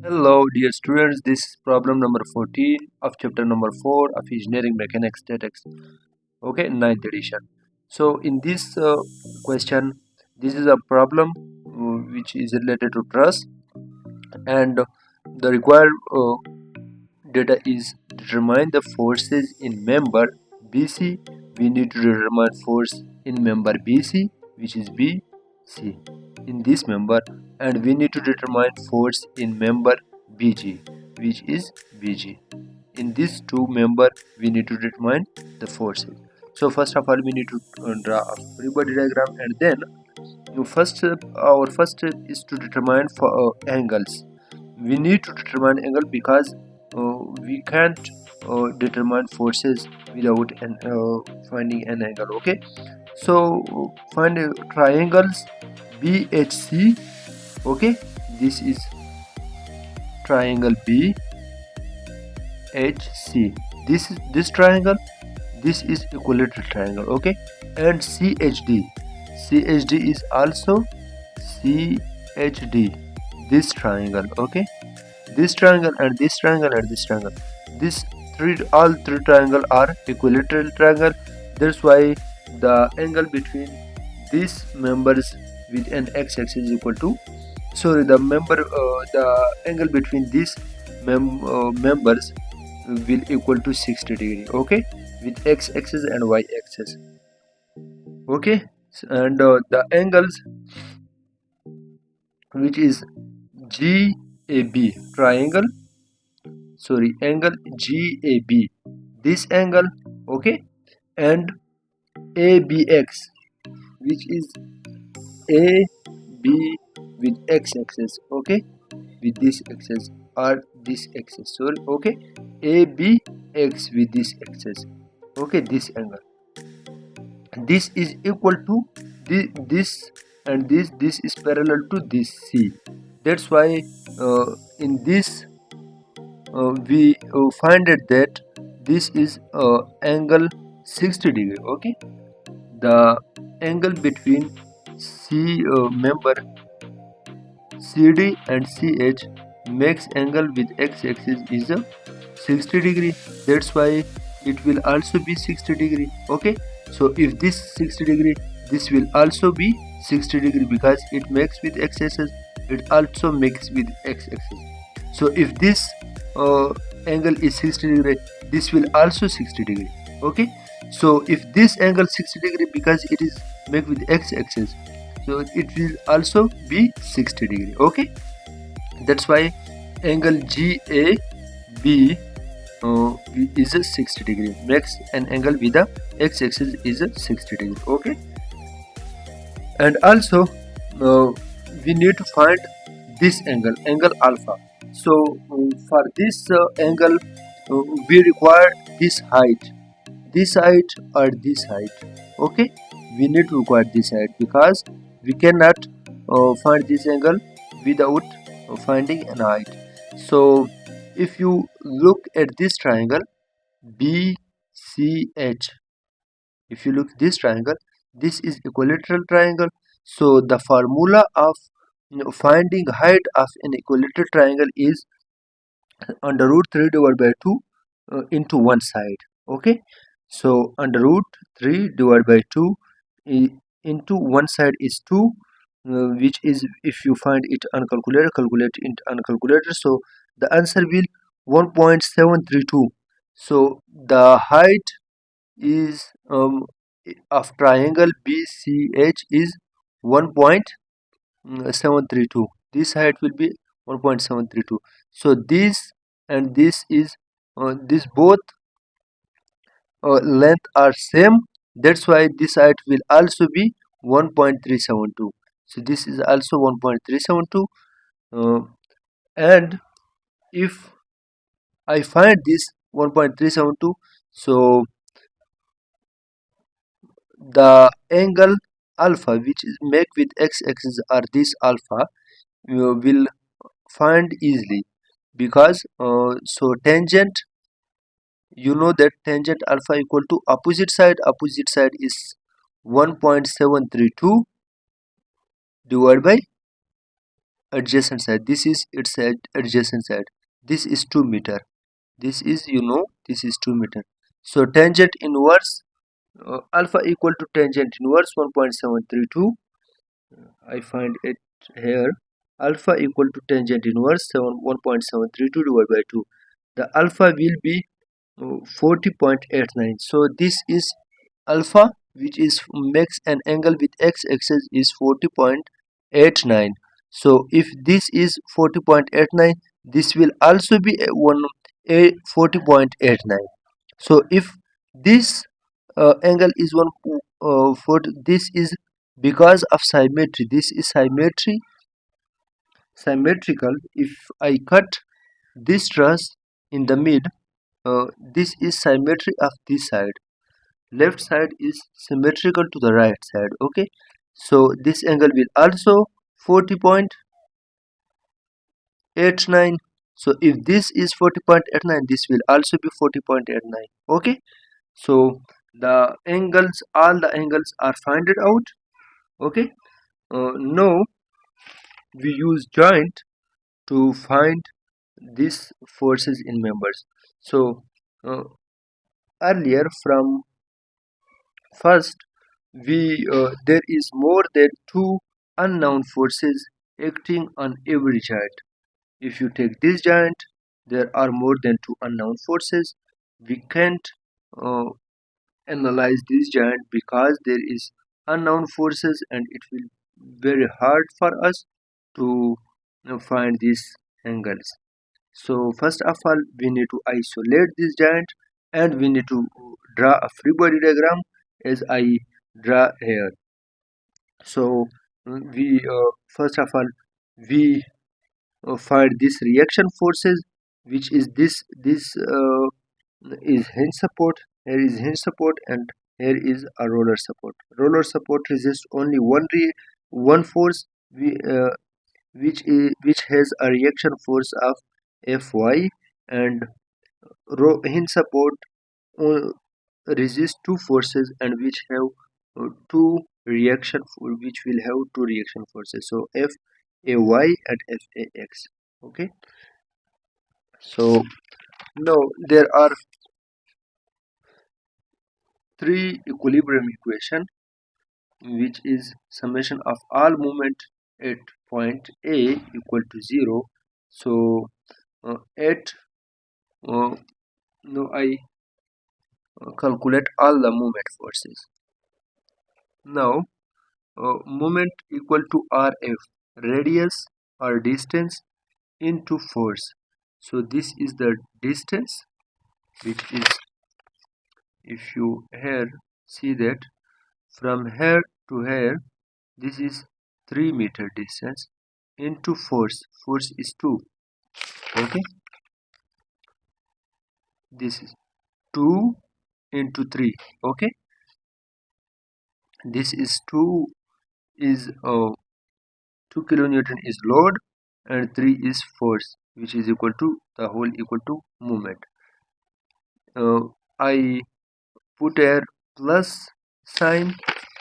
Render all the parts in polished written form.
Hello, dear students. This is problem number 14 of chapter number 4 of Engineering Mechanics Statics. Okay, ninth edition. So, in this question, this is a problem which is related to truss, and the required data is determine the forces in member BC. We need to determine force in member BC, which is BC in this member, and we need to determine force in member BG, which is BG. In these two member, we need to determine the forces. So first of all, we need to draw a free body diagram, and then our first step is to determine for angles. We need to determine angle because we can't determine forces without finding an angle. Okay, so find triangles BHC. Okay, this is triangle BHC. This triangle. This is equilateral triangle. Okay, and CHD is also CHD. This triangle. Okay, this triangle and this triangle and this triangle. This all three triangle are equilateral triangle. That's why the angle between these members with an x-axis is equal to, sorry, the angle between these members will equal to 60 degree. Okay, with x-axis and y-axis. Okay, and the angles which is GAB triangle, sorry, angle GAB, this angle. Okay, and ABX, which is AB with x-axis. Okay, with this axis or this axis, sorry. Okay, ABX with this axis. Okay, this angle, this is equal to this, and this is parallel to this C. That's why in this we find it that this is angle 60 degree. Okay, the angle between C member CD and CH makes angle with x-axis is a 60 degree. That's why it will also be 60 degree. Okay, so if this 60 degree, this will also be 60 degree because it makes with x-axis, it also makes with x-axis. So if this angle is 60 degree, this will also 60 degree. Okay, so if this angle 60 degree because it is make with x-axis, so it will also be 60 degree. Okay, that's why angle GAB is a 60 degree, makes an angle with the x-axis is a 60 degree. Okay, and also we need to find this angle alpha. So for this angle we require this height or this height. Okay, we need to require this height because we cannot find this angle without finding an height. So if you look at this triangle BCH, if you look this triangle, this is equilateral triangle. So the formula of finding height of an equilateral triangle is under root 3 divided by 2 into one side. Okay, so under root 3 divided by 2 into one side is 2, which is, if you find it on calculator, calculate it on calculator, so the answer will 1.732. so the height is of triangle BCH is 1.732. This height will be 1.732. So this and this is this both length are same. That's why this height will also be 1.372. So this is also 1.372. And if I find this 1.372, so the angle alpha which is make with x-axis or this alpha will find easily because so tangent, you know that tangent alpha equal to opposite side is 1.732 divided by adjacent side. This is its adjacent side. This is 2 meter. This is, this is 2 meter. So tangent inverse, alpha equal to tangent inverse 1.732. I find it here. Alpha equal to tangent inverse 1.732 divided by 2. The alpha will be 40.89. So this is alpha, which is makes an angle with x-axis is 40.89. So if this is 40.89, this will also be a 40.89. So if this angle is 40, this is because of symmetry. This is symmetrical. If I cut this truss in the mid, this is symmetry of this side. Left side is symmetrical to the right side. Okay, so this angle will also 40.89. So if this is 40.89, this will also be 40.89. Okay, so the angles, all the angles are found out. Okay, now we use joint to find these forces in members. So earlier, from first, we there is more than two unknown forces acting on every giant. If you take this giant, there are more than two unknown forces. We can't uh, analyze this giant because there is unknown forces, and it will very hard for us to find these angles. So first of all, we need to isolate this giant, and we need to draw a free body diagram as I draw here. So we first of all, we find this reaction forces, which is this is hinge support. Here is hinge support, and here is a roller support. Roller support resists only one force, which has a reaction force of Fy, and hinge support uh, resist two forces, and which have which will have two reaction forces. So Fay and Fax. Okay. So now there are three equilibrium equation, which is summation of all moment at point A equal to 0. So at now I calculate all the moment forces. Now moment equal to Rf, radius or distance, into force. So this is the distance, which is, if you here see that from here to here, this is 3 meter distance, into force. Force is 2. Okay, this is 2 into 3. Okay, this is 2 is 2 kilonewton is load, and 3 is force, which is equal to the whole equal to moment. I put a plus sign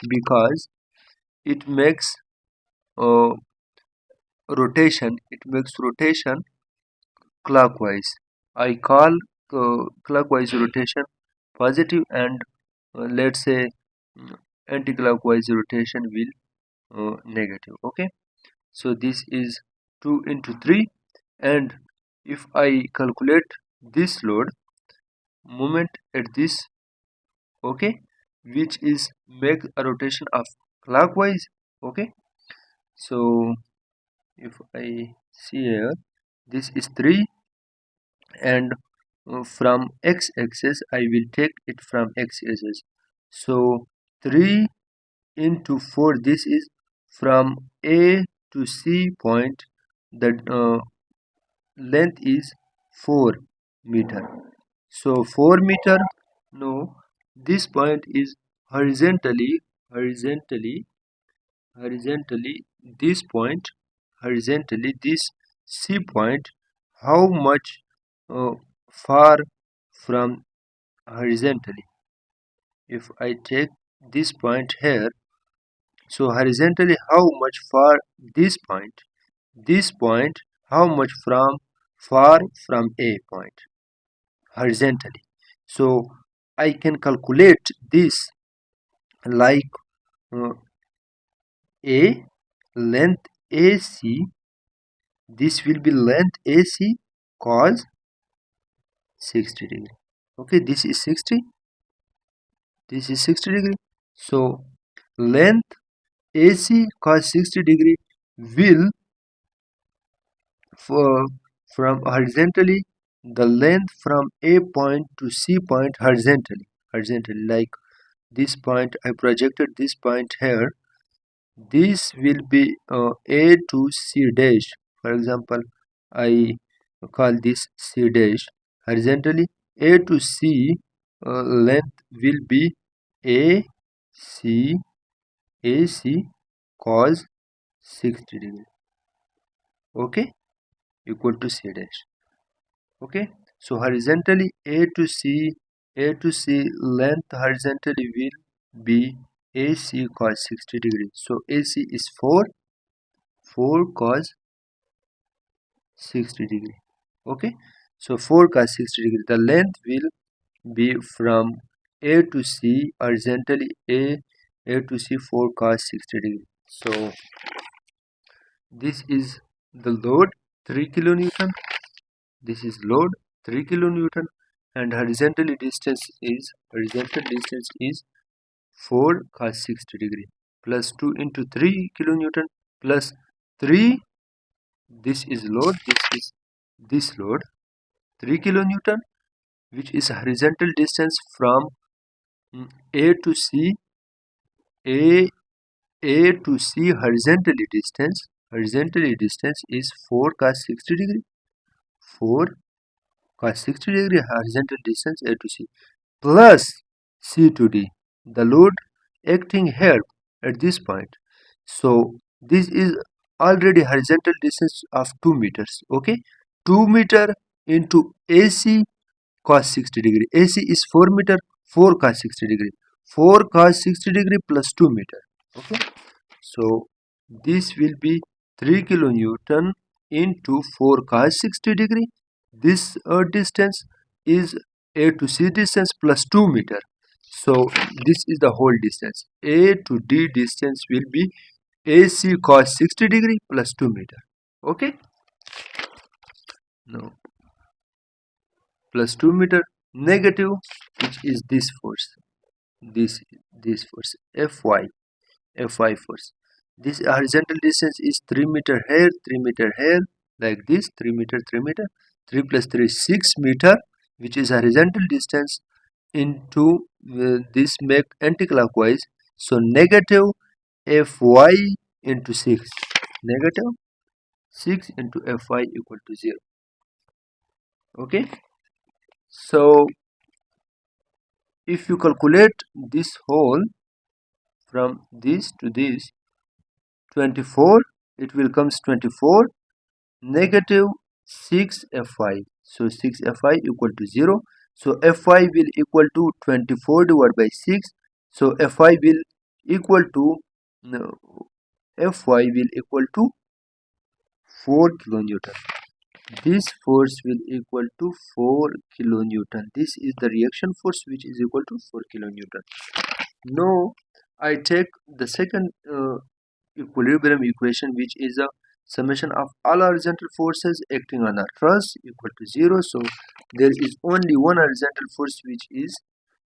because it makes uh, rotation clockwise. I call clockwise rotation positive, and let's say anti-clockwise rotation will negative. Okay, so this is 2 into 3, and if I calculate this load moment at this, okay, which is make a rotation of clockwise. Okay, so if I see here, this is 3, and from x-axis I will take it from x-axis. So 3 into 4, this is from A to C point. The length is 4 meter. So 4 meter. No, this point is horizontally this point, horizontally this C point. How much uh, far from horizontally? If I take this point here, so horizontally how much far this point? this point how much from far from A point horizontally. So I can calculate this like A length AC, this will be length AC cos 60 degree. Okay, this is 60, this is 60 degree. So length AC cos 60 degree will for from horizontally, the length from A point to C point horizontally like this point. I projected this point here. This will be A to C dash. For example, I call this C dash. Horizontally, A to C length will be A C AC cos 60 degree. Okay, equal to C dash. Okay, so horizontally A to C length horizontally will be AC cos 60 degree. So AC is 4 cos 60 degree. Okay, so 4 cos 60 degree, the length will be from A to C horizontally A to C 4 cos 60 degree. So this is the load 3 kilonewton, this is load 3 kilonewton, and horizontal distance is 4 cos 60 degree plus 2 into 3 kilonewton plus 3, this is load, this load 3 kilonewton, which is horizontal distance from A to C. A to C horizontally distance is 4 cos 60 degree, 4 cos 60 degree horizontal distance A to C, plus C to D, the load acting here at this point. So this is already horizontal distance of 2 meters. Okay, 2 meter into AC cos 60 degree. AC is 4 meter, 4 cos 60 degree, 4 cos 60 degree plus 2 meter. Okay, so this will be 3 kilonewton into 4 cos 60 degree. This distance is A to C distance plus 2 meter. So this is the whole distance. A to D distance will be AC cos 60 degree plus 2 meter. Okay, now plus 2 meter negative, which is this force, this force Fy force. This horizontal distance is 3 meter here, 3 meter here, like this, 3 meter, 3 meter, 3 plus 3 6 meter, which is horizontal distance into this make anti-clockwise. So negative Fy into 6, negative 6 into Fy equal to 0. Okay, so if you calculate this whole from this to this 24, it will comes 24 negative 6 Fy. So 6 Fy equal to 0. So Fy will equal to 24 divided by 6. So Fy will equal to no, Fy will equal to 4 kilonewton. This force will equal to 4 kilonewton. This is the reaction force which is equal to 4 kilonewton. Now I take the second equilibrium equation, which is a summation of all horizontal forces acting on a truss equal to 0. So there is only one horizontal force, which is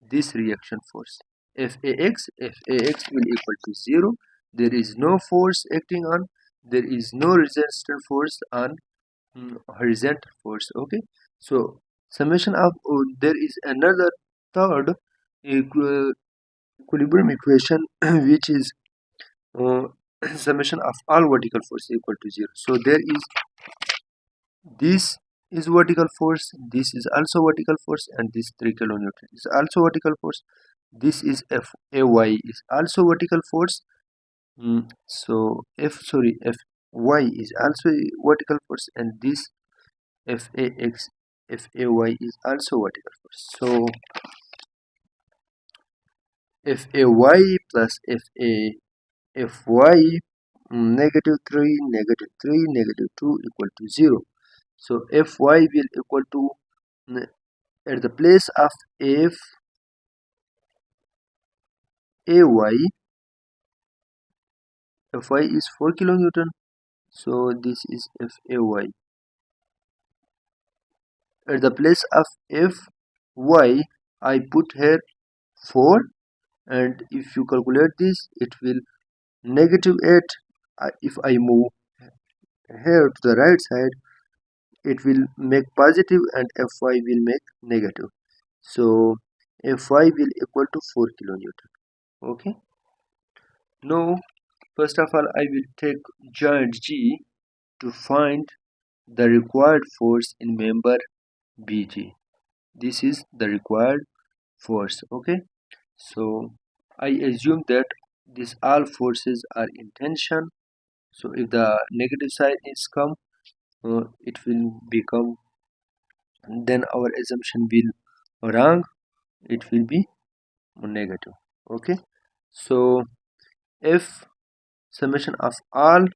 this reaction force Fax. Fax will equal to 0. There is no force acting on, there is no resistance force on horizontal force. Okay, so summation of there is another third equilibrium equation which is uh, summation of all vertical force equal to 0. So there is this is vertical force, this is also vertical force, and this 3 kilonewton is also vertical force. This is Fay is also vertical force. So Fy is also a vertical force, and this Fax Fay is also vertical force. So Fay plus Fy -3, -3, -2 equal to 0. So Fy will equal to, at the place of F Ay, Fy is 4 kilonewton, so this is Fay. At the place of Fy, I put here 4, and if you calculate this, it will -8. If I move here to the right side, it will make positive and Fy will make negative. So Fy will equal to 4 kilonewton. Okay. Now, first of all, I will take joint G to find the required force in member BG. This is the required force. Okay. So I assume that these all forces are in tension. So if the negative sign is come, it will become, then our assumption will wrong. It will be negative. Okay. So if summation of all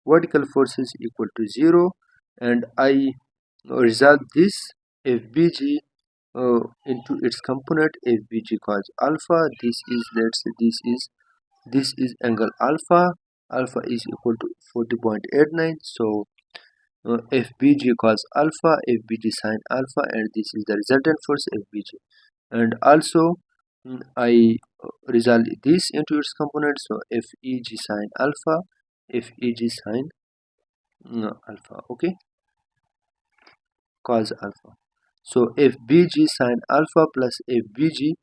vertical forces equal to 0, and I resolve this FBG into its component FBG cos alpha. This is, let's say, this is angle alpha. Alpha is equal to 40.89. So FBG cos alpha, FBG sin alpha, and this is the resultant force FBG. And also I resolve this into its components. So FEG sin alpha, FEG sin alpha. Okay, cos alpha. So FBG sin alpha plus FBG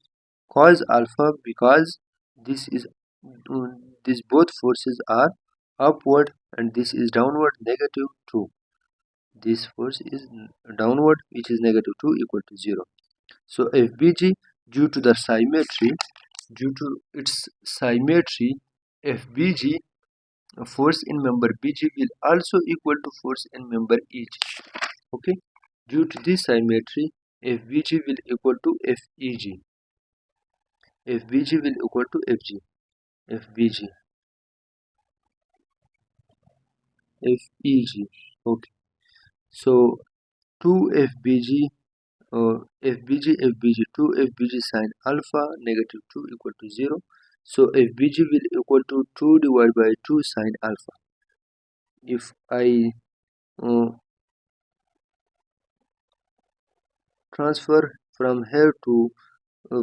cos alpha, because this is these both forces are upward and this is downward, -2. This force is downward, which is -2 equal to 0. So FBG, due to its symmetry, FBG force in member BG will also equal to force in member EG. Okay, due to this symmetry, FBG will equal to FEG. FBG will equal to FG. FBG, FEG. Okay, so 2 FBG, FBG, 2 FBG sin alpha, -2 equal to 0. So FBG will equal to 2 divided by 2 sin alpha. If I transfer from here to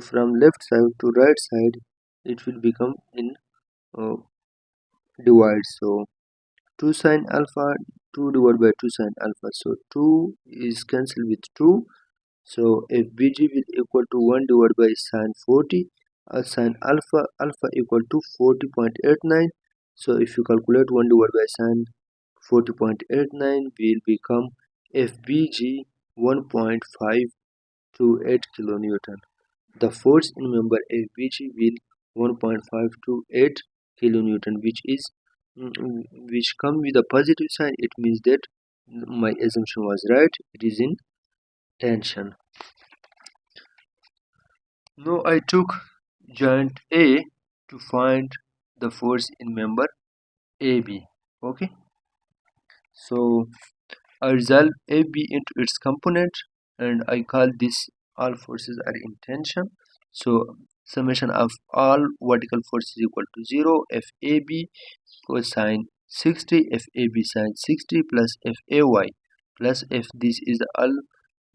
from left side to right side, it will become in uh, divide. So 2 sin alpha, 2 divided by 2 sin alpha. So 2 is cancelled with 2. So FBG will equal to 1 divided by sin 40. Sin alpha equal to 40.89. So if you calculate 1 divided by sin 40.89, will become FBG 1.528 kilonewton. The force in member FBG will 1.528 kilonewton, which come with a positive sign. It means that my assumption was right. It is in tension. Now I took joint A to find the force in member AB. Okay, so I resolve AB into its component, and I call this all forces are in tension. So summation of all vertical forces equal to 0. FAB cosine 60, FAB sin 60 plus FAY plus F, this is the all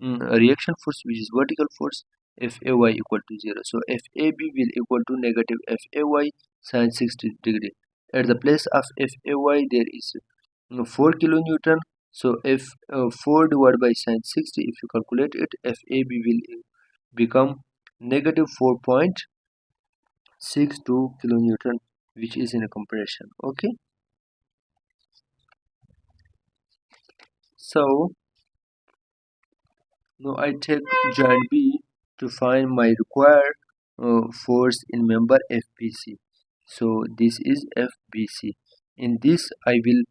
reaction force, which is vertical force. FAY equal to 0. So FAB will equal to negative FAY sin 60 degree. At the place of FAY there is 4 kilonewton. So if 4 divided by sin 60, if you calculate it, FAB will become negative 4.62 kilonewton, which is in a compression. Okay, so now I take joint B to find my required force in member FBC. So this is FBC. In this I will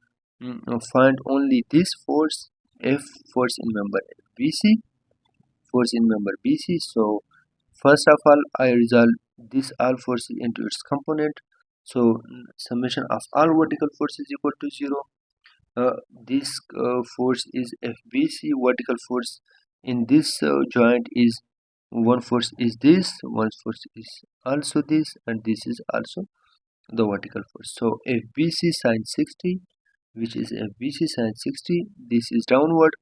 find only this force, F force in member BC, force in member BC. So first of all, I resolve this all forces into its component. So summation of all vertical force is equal to 0. This force is FBC. Vertical force in this joint is one force is this, one force is also this, and this is also the vertical force. So FBC sine 60, which is FBC sine 60, this is downward,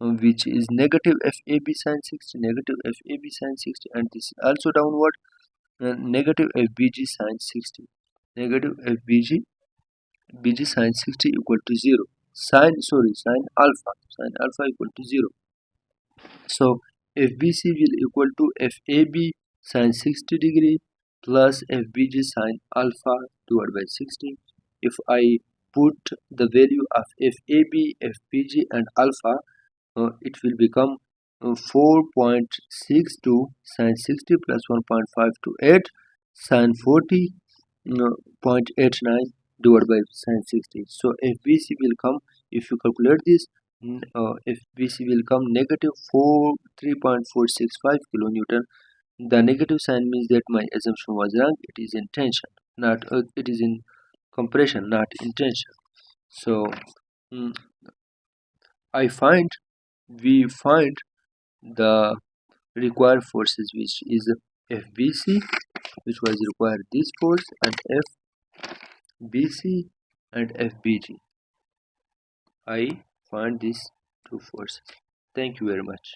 which is negative FAB sine 60, negative FAB sine 60, and this is also downward, negative FBG sine 60, negative FBG BG sine 60 equal to 0. Sine alpha equal to 0. So FBC will equal to FAB sine 60 degree plus FBG sine alpha divided by 60. If I put the value of FAB, FBG and alpha, it will become 4.62 sine 60 plus 1.528 sine 40 0.89 divided by sine 60. So FBC will come, if you calculate this, FBC will come negative 3.465 kilonewton. The negative sign means that my assumption was wrong. It is in tension, not it is in compression, not in tension. So mm, we find the required forces, which is FBC, which was required this force, and FBC and FBG. I find these two forces. Thank you very much.